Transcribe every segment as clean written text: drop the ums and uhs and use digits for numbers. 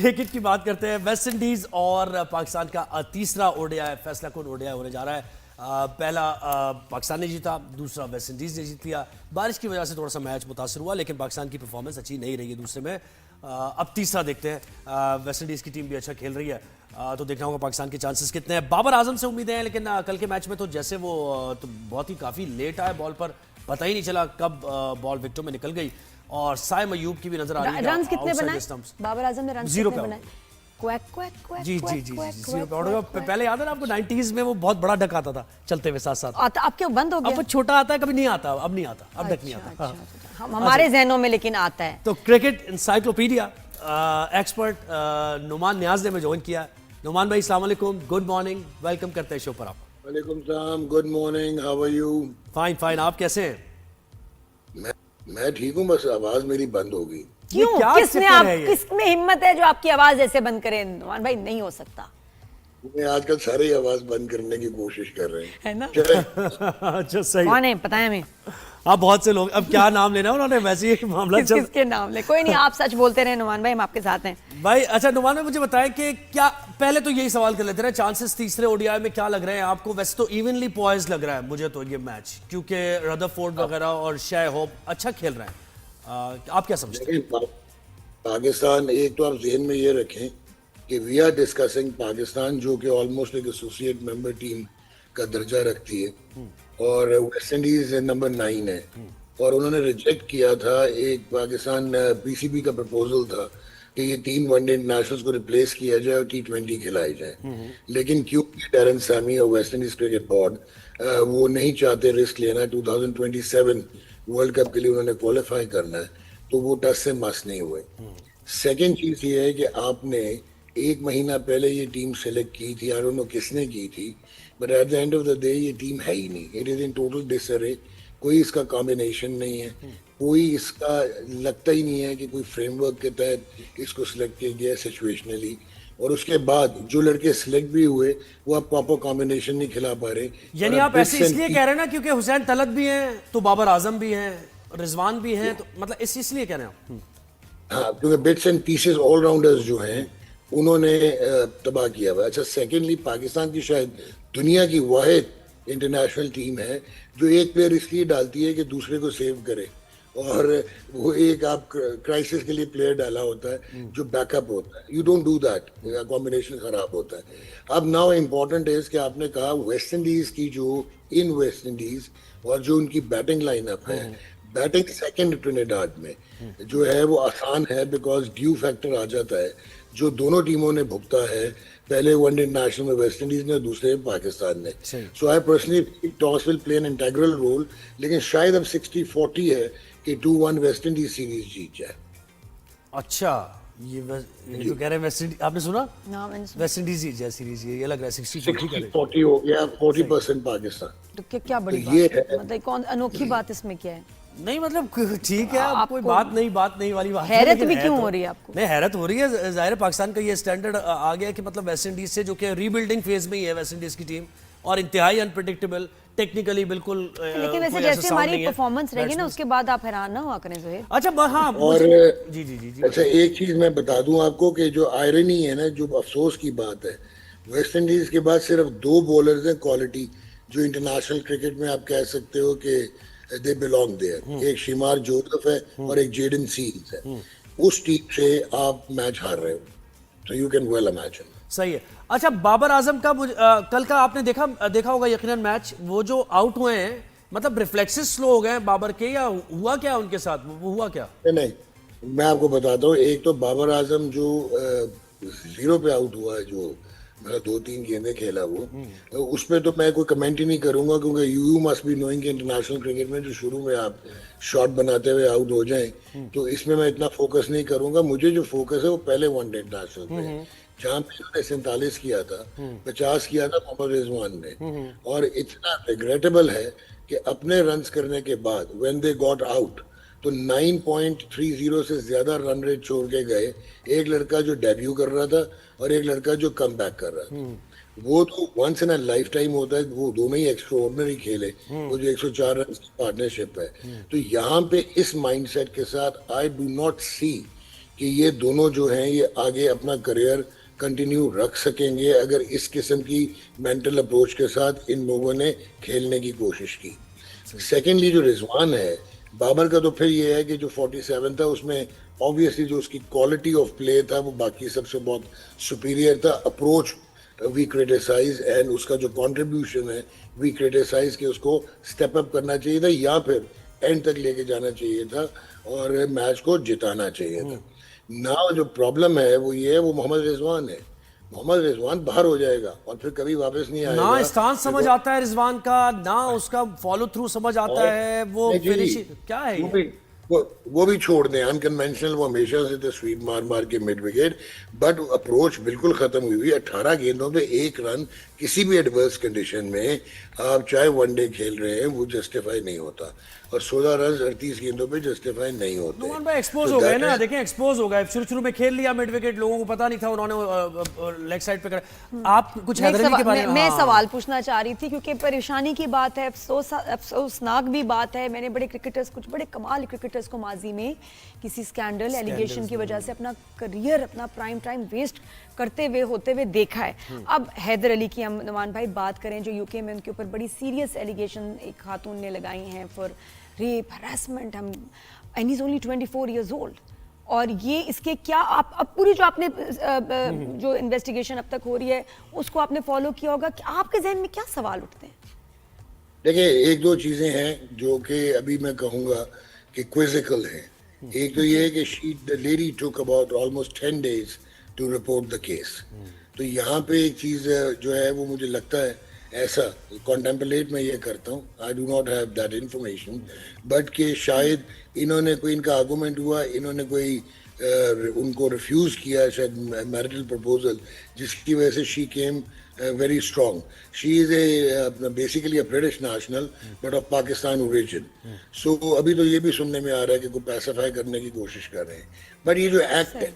Cricket की बात करते हैं। वेस्ट इंडीज और पाकिस्तान का तीसरा ओडीआई फैसला कुन ओडीआई होने जा रहा है। पहला पाकिस्तान ने जीता, दूसरा वेस्ट इंडीज ने जीत लिया। बारिश की वजह से थोड़ा सा मैच मुतासर हुआ, लेकिन पाकिस्तान की परफॉर्मेंस अच्छी नहीं रही है दूसरे में। अब तीसरा देखते हैं। वेस्ट इंडीज की टीम भी अच्छा खेल रही है, तो देखना होगा पाकिस्तान के चांसेस कितने हैं। बाबर आजम से उम्मीदें हैं, लेकिन कल के मैच में तो जैसे वो तो बहुत ही काफ़ी लेट आए बॉल पर, पता ही नहीं चला कब बॉल विकेटों में निकल गई। और साइम अयूब की भी नजर आ रही है। रन कितने बनाए बाबर आजम ने? रन जीरो कितने बनाए? क्वैक क्वैक क्वैक जी जी जी जीरो पे आउट। पहले याद है ना आपको 90s में वो बहुत बड़ा डक आता था चलते हुए साथ साथ। आता अब क्यों बंद हो गया? अब वो छोटा आता है, कभी नहीं आता, अब नहीं आता, अब डक नहीं आता। हम हमारे जहनों में लेकिन आता है। तो क्रिकेट इंसाइक्लोपीडिया एक्सपर्ट नुमान नियाज ने ज्वाइन किया। नुमान भाई अस्सलाम वालेकुम, गुड मॉर्निंग, वेलकम करते हैं शो पर आप। वालेकुम सलाम, good morning, how are you? Fine fine, आप कैसे हैं? मैं ठीक हूँ, बस आवाज मेरी बंद हो गई। क्यों? क्या किसमें चक्कर आप है ये? किसमें हिम्मत है जो आपकी आवाज ऐसे बंद करे? नुमान भाई नहीं हो सकता मैं आजकल सारे ही आवाज बंद करने की कोशिश कर रहे हैं, है ना? अच्छा सही। कौन है पता है हमें? आप बहुत से लोग, अब क्या नाम लेना उन्होंने, वैसे ही मामला चल। किसके नाम ले? कोई नहीं, आप सच बोलते रहे नुमान भाई, हम आपके साथ हैं भाई। अच्छा नुमान भाई, मुझे बताएं कि क्या, पहले तो यही सवाल कर लेते हैं, चांसेस तीसरे ओडीआई में क्या लग रहे हैं आपको? वैसे तो इवनली पॉइज लग रहा है मुझे तो ये मैच, क्योंकि रदरफोर्ड वगैरह और शाय होप अच्छा खेल रहे हैं। आप क्या समझते हैं? लेकिन पाकिस्तान, एक तो आप जहन में ये रखें कि वी आर डिस्कसिंग पाकिस्तान, जो कि ऑलमोस्ट एक एसोसिएट मेंबर टीम का दर्जा रखती है, और वेस्ट इंडीज नंबर 9 है, और उन्होंने रिजेक्ट किया था एक पाकिस्तान पीसीबी का प्रपोजल था कि ये 3 वनडे इंटरनेशनल्स को रिप्लेस किया जाए और T20 खिलाई जाए। लेकिन क्योंकि डैरेन सैमी और वेस्ट इंडीज क्रिकेट बोर्ड वो नहीं चाहते रिस्क लेना, 2027 वर्ल्ड कप के लिए उन्होंने क्वालिफाई करना है, तो वो टस से मस नहीं हुए। सेकेंड चीज ये है कि आपने एक महीना पहले ये टीम सेलेक्ट की थी, आई डोंट नो किसने की थी, but at the end of the day ये टीम है ही नहीं, इट इज इन टोटल डिसअरे। कोई इसका कॉम्बिनेशन नहीं है, कोई इसका लगता ही नहीं है कि कोई फ्रेमवर्क के तहत इसको सिलेक्ट किया गया सिचुएशनली। और उसके बाद जो लड़के सिलेक्ट भी हुए वो आप प्रॉपर कॉम्बिनेशन नहीं खिला पा रहे। यानी आप ऐसे इसलिए कह रहे हैं ना क्योंकि हुसैन तलत भी हैं, तो बाबर आजम भी हैं, रिजवान भी हैं, तो मतलब इसलिए कह रहे हैं आप? हाँ, क्योंकि बिट्स एंड पीसेस ऑलराउंडर्स जो हैं उन्होंने तबाह किया हुआ। अच्छा, सेकेंडली पाकिस्तान की शायद दुनिया की वाहिद इंटरनेशनल टीम है जो एक प्लेयर इसलिए डालती है कि दूसरे को सेव करे, और वो एक आप क्राइसिस के लिए प्लेयर डाला होता है जो बैकअप होता है। You don't do that, combination खराब होता है। अब नाउ इम्पोर्टेंट है कि आपने कहा वेस्ट इंडीज की, जो इन वेस्ट इंडीज और जो उनकी बैटिंग लाइनअप है, बैटिंग सेकंड ट्रिनिडाद में जो है वो आसान है, बिकॉज ड्यू फैक्टर आ जाता है जो दोनों टीमों ने भुगता है, पहले वनडे इंटरनेशनल में वेस्ट इंडीज ने, दूसरे में पाकिस्तान ने। So I personally toss will play an integral role, लेकिन शायद अब 60-40 है कि 2-1 वेस्ट इंडीज सीरीज जीत जाए। अच्छा, ये जो कह रहे हैं वेस्ट इंडीज, आपने सुना? ना मैंने सुना। वेस्ट इंडीज जीत जाए सीरीज, ये लग रहा है 60-40 हो गया, 40% पाकिस्तान। तो क्या बड़ी तो ये बात है? है। मतलब कौन अनोखी बात इसमें क्या है? नहीं मतलब ठीक है, आप कोई बात नहीं वाली बात है, हैरत लेकिन भी है क्यों तो। हो रही है आपको? नहीं, हैरत हो रही है, जाहिर है पाकिस्तान का ये स्टैंडर्ड आ गया कि मतलब वेस्ट इंडीज से, जो कि रीबिल्डिंग फेज में ही है वेस्ट इंडीज की टीम, और इंतहाई अनप्रेडिक्टेबल, टेक्निकली बिल्कुल लेकिन वैसे जैसे हमारी परफॉर्मेंस रहेगी ना, उसके बाद आप हैरान ना हुआ करें जोहेब। अच्छा हाँ, और जी जी जी जी। अच्छा, एक चीज मैं बता दूं आपको कि जो आयरनी है ना, जो अफसोस की बात है, वेस्ट इंडीज के बाद सिर्फ 2 बॉलर्स हैं क्वालिटी जो इंटरनेशनल क्रिकेट में आप कह सकते हो कि दे बिलोंग देयर। एक शिमार जोसेफ है और एक जेडन सील्स है। उस टीम से आप मैच हार रहे हो, तो यू कैन वेल इमेजिन। सही है। अच्छा, बाबर आजम का कल का आपने देखा होगा यकीनन मैच, वो जो आउट हुए हैं, मतलब रिफ्लेक्सेस स्लो हो गए हैं बाबर के, या हुआ क्या उनके साथ, वो हुआ क्या? नहीं, मैं आपको बताता हूँ। एक तो बाबर आजम जो 0 पे आउट हुआ है, जो मतलब 2-3 गेंदें खेला, वो उस पर तो मैं कोई कमेंट ही नहीं करूंगा, क्योंकि यू मस्ट बी नोइंग कि इंटरनेशनल क्रिकेट में जो शुरू में आप शॉट बनाते हुए आउट हो जाएं, तो इसमें मैं इतना फोकस नहीं करूंगा। मुझे जो फोकस है वो पहले वनडे इंटरनेशनल पे, जहाँ पे उन्होंने 47 किया था, 50 किया था मोहम्मद रिजवान ने। और इतना रिग्रेटेबल है कि अपने रन्स करने के बाद व्हेन दे गॉट आउट, तो 9.30 से ज्यादा रन रेट छोड़ के गए। एक लड़का जो डेब्यू कर रहा था और एक लड़का जो कम बैक कर रहा था। वो तो once in a lifetime होता है, वो दोनों ही एक्स्ट्राऑर्डिनरी खेले। वो जो 104 रन की पार्टनरशिप है, तो यहाँ पे इस माइंडसेट के साथ आई डू नॉट सी कि ये दोनों जो हैं ये आगे अपना करियर कंटिन्यू रख सकेंगे अगर इस किस्म की मेंटल अप्रोच के साथ इन लोगों ने खेलने की कोशिश की। सेकेंडली जो रिजवान है, बाबर का तो फिर ये है कि जो 47 था उसमें ऑब्वियसली जो उसकी क्वालिटी ऑफ प्ले था वो बाकी सबसे बहुत सुपीरियर था। अप्रोच वी क्रिटिसाइज एंड उसका जो कंट्रीब्यूशन है वी क्रिटिसाइज कि उसको स्टेप अप करना चाहिए था या फिर एंड तक लेके जाना चाहिए था और मैच को जिताना चाहिए था। ना जो प्रॉब्लम है वो ये है, वो मोहम्मद रिजवान है। मोहम्मद रिजवान बाहर हो जाएगा और फिर कभी वापस नहीं आएगा। ना स्टांस समझ आता है रिजवान का, ना उसका फॉलो थ्रू समझ आता है, वो फिनिशिंग क्या है ये? वो भी छोड़ दें अनकन्वेंशनल, वो हमेशा से तो स्वीप मार मार के मिड विकेट, बट अप्रोच बिल्कुल खत्म हुई हुई। 18 गेंदों पे 1 रन किसी भी एडवर्स कंडीशन में आप चाहे वनडे खेल रहे हैं वो जस्टिफाई नहीं होता और 16 रन 38 गेंदों पे जस्टिफाई नहीं होते। नुमान भाई एक्सपोज हो गए ना, देखें एक्सपोज हो गए, शुरू में खेल लिया मिड विकेट, लोगों को पता नहीं था, उन्होंने लेग साइड पे करा। आप कुछ हैदरली के बारे में? मैं सवाल पूछना चाह रही थी क्योंकि परेशानी की बात है, अफसोसनाक भी बात है। मैंने बड़े क्रिकेटर्स, कुछ बड़े कमाल क्रिकेटर्स को माजी में किसी स्कैंडल एलिगेशन की वजह से अपना करियर, अपना प्राइम टाइम वेस्ट करते हुए होते हुए देखा है। अब हैदर अली की हम नुमान भाई बात करें, जो यूके में उनके ऊपर बड़ी सीरियस एलिगेशन एक खातून ने लगाई हैं फॉर रेप हरासमेंट, हम and he is only 24 years old. और ये इसके क्या आप अब पूरी जो आपने जो इन्वेस्टिगेशन अब तक हो रही है उसको आपने फॉलो किया होगा, कि आपके जहन में क्या सवाल उठते हैं? देखिए, एक दो चीजें हैं जो कि अभी मैं कहूंगा कि क्विजिकल हैं। एक तो ये है कि the lady took about almost 10 days to report the case. तो यहाँ पे एक चीज जो है वो मुझे लगता है ऐसा कॉन्टेम्पलेट मैं ये करता हूँ, I do not have that information, but कि शायद इन्होंने कोई, इनका आर्गूमेंट हुआ, इन्होंने कोई उनको रिफ्यूज किया शायद मैरिटल प्रपोजल, जिसकी वजह से she came very strong. She is basically a British national but of Pakistan origin. So अभी तो ये भी सुनने में आ रहा है कि कोई पैसिफाई करने की कोशिश कर रहे हैं। बट ये जो एक्ट है,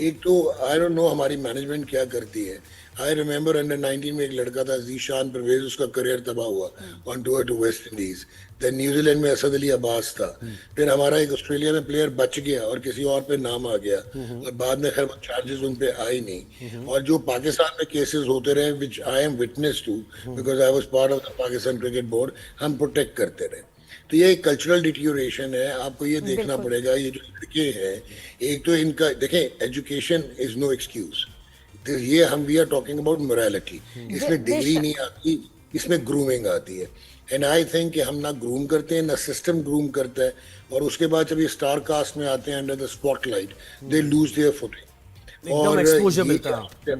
एक तो आई डोंट नो हमारी मैनेजमेंट क्या करती है। आई रिमेंबर अंडर 19 में एक लड़का था जीशान परवेज, उसका करियर तबाह हुआ on tour to West Indies. Then New Zealand में असद अली अब्बास था, फिर हमारा एक ऑस्ट्रेलिया में प्लेयर बच गया और किसी और पे नाम आ गया और बाद में खैर चार्जेस उन पे आए नहीं। और जो पाकिस्तान में केसेस होते रहे which I am witness to because I was part of the Pakistan cricket board, हम प्रोटेक्ट करते रहे। तो ये एक कल्चरल डिटीरियोरेशन है, आपको ये देखना पड़ेगा। ये जो लड़के हैं, एक तो इनका देखें, एजुकेशन इज नो एक्सक्यूज। ये हम we are talking about morality, इसमें डिग्री नहीं आती, इसमें ग्रूमिंग आती है। एंड आई थिंक कि हम ना ग्रूम करते हैं, ना सिस्टम ग्रूम करता है, और उसके बाद जब ये स्टार कास्ट में आते हैं under the spotlight, they lose their footing और एक्सपोजर मिलता है।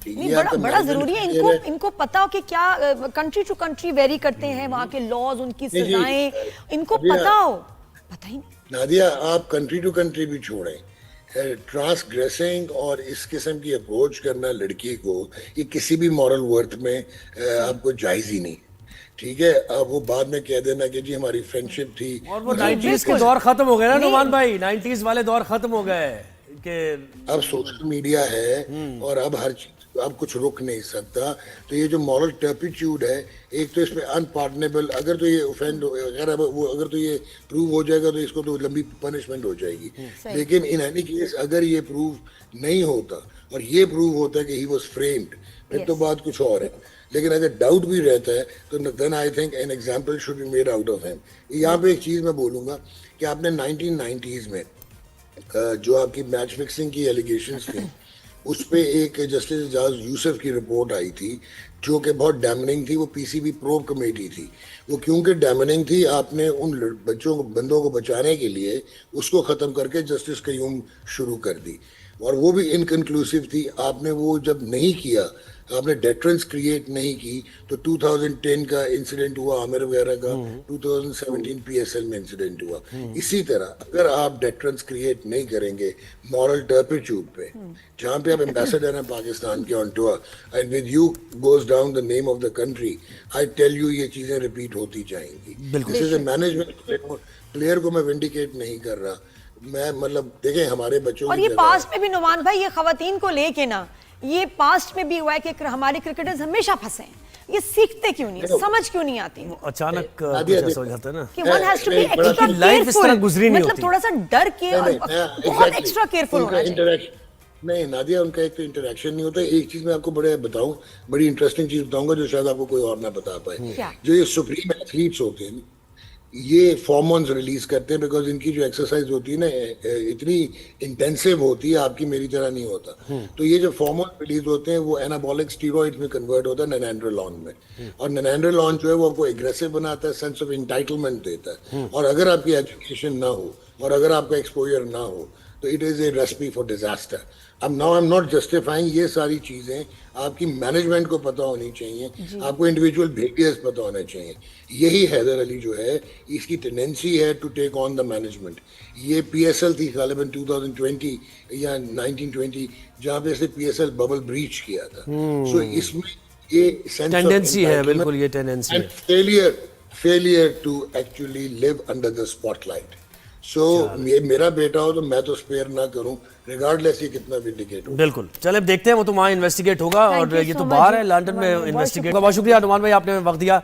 नहीं, बड़ा जरूरी है इनको पता हो कि क्या कंट्री टू कंट्री वेरी करते हैं, वहाँ के लॉज, उनकी सजाएं, इनको पता हो। पता ही नहीं नादिया, आप कंट्री टू कंट्री भी छोड़ें, ट्रांसग्रेसिंग और इस किस्म की अप्रोच करना लड़की को, ये किसी भी मॉरल वर्थ में आपको जायज ही नहीं। ठीक है, अब वो बाद में कह देना कि जी हमारी फ्रेंडशिप थी, और वो 90s के दौर खत्म हो गए ना नुमान भाई, 90s वाले दौर खत्म हो गए कि अब सोशल मीडिया है और अब हर चीज, अब कुछ रुक नहीं सकता। तो ये जो मॉरल टर्पिट्यूड है, एक तो इसमें अनपार्डनेबल, अगर तो ये ऑफेंड, अगर तो ये प्रूव हो जाएगा तो इसको तो लंबी पनिशमेंट हो जाएगी। लेकिन इन एनी केस अगर ये प्रूव नहीं होता और ये प्रूव होता है कि ही वाज फ्रेम्ड, फिर तो बात कुछ और है। लेकिन अगर डाउट भी रहता है तो then I think an example should be made out of him. यहाँ पे एक चीज मैं बोलूंगा कि आपने 1990s में जो आपकी मैच फिक्सिंग की एलिगेशंस थी, उस पे एक जस्टिस एजाज यूसुफ की रिपोर्ट आई थी जो कि बहुत डैमनिंग थी। वो पीसीबी प्रोब कमेटी थी। वो क्योंकि डैमनिंग थी, आपने उन बंदों को बचाने के लिए उसको ख़त्म करके जस्टिस कयूम शुरू कर दी, और वो भी इनकन्क्लूसिव थी। आपने वो जब नहीं किया, आपने डेटरेंस क्रिएट नहीं की, तो 2010 का इंसिडेंट हुआ आमिर वगैरह का, 2017 पीएसएल में इंसिडेंट हुआ। इसी तरह अगर आप डेटरेंस क्रिएट नहीं करेंगे मॉरल टर्पिट्यूड पे, जहाँ पे आप एम्बेसडर हैं पाकिस्तान के on tour, and with you goes down the name of the country, I tell you ये चीजें रिपीट होती जाएंगी। This is a management, player को मैं विंडिकेट नहीं कर रहा, मैं मतलब देखें हमारे बच्चों और ये पास्ट में भी नुमान भाई, ये खवातीन को लेके ना, ये पास्ट में भी हुआ है कि हमारे क्रिकेटर्स हमेशा फंसे हैं। ये सीखते क्यों नहीं है, समझ क्यों नहीं आती अचानक नादिया, कुछ ऐसा हो जाता है ना कि वन हैज टू बी नहीं, बड़ा एक्स्ट्रा लाइफ इस तरह केयरफुल, गुजरी नहीं मतलब होती। थोड़ा सा डर के और नहीं, बहुत exactly. एक्स्ट्रा केयरफुल उनका होना चाहिए। interaction- नहीं नादिया, उनका एक तो इंटरेक्शन नहीं होता। एक चीज मैं आपको बताऊं, बड़ी इंटरेस्टिंग चीज बताऊंगा जो शायद आपको कोई और ना बता पाए। क्या? जो ये सुप्रीम एथलीट्स होते हैं, ये फॉर्मोन्स रिलीज करते हैं बिकॉज इनकी जो एक्सरसाइज होती है ना इतनी इंटेंसिव होती है, आपकी मेरी तरह नहीं होता। तो ये जो फॉर्मोन रिलीज होते हैं वो एनाबॉलिक स्टीरॉइड्स में कन्वर्ट होता है नैनोएंड्रोलॉन में, और नैनोएंड्रोलॉन जो है वो आपको एग्रेसिव बनाता है, सेंस ऑफ इंटाइटलमेंट देता है। और अगर आपकी एजुकेशन ना हो और अगर आपका एक्सपोजर ना हो तो it is a recipe for disaster. अब now I am not justifying, ये सारी चीजें आपकी मैनेजमेंट को पता होनी चाहिए, आपको इंडिविजुअल बिहेवियर्स पता होने चाहिए। यही हैदर अली जो है इसकी टेंडेंसी है to take on the management. ये पीएसएल थी गालिबन 2020 या 1920 जहां पे से पीएसएल बबल ब्रीच किया था। सो इसमें ये सेंस ऑफ टेंडेंसी है, बिल्कुल ये टेंडेंसी एंड है। Failure to actually live under the spotlight. So ये मेरा बेटा हो तो मैं तो स्पेयर ना करूं, रिगार्डलेस ये कितना भी इंडिकेट हो। बिल्कुल, चले अब देखते हैं, वो तो वहाँ इन्वेस्टिगेट होगा Thank और you ये so तो much. बाहर है लंदन में बहुत इन्वेस्टिगेट। बहुत शुक्रिया अनुमान भाई, आपने वक्त दिया।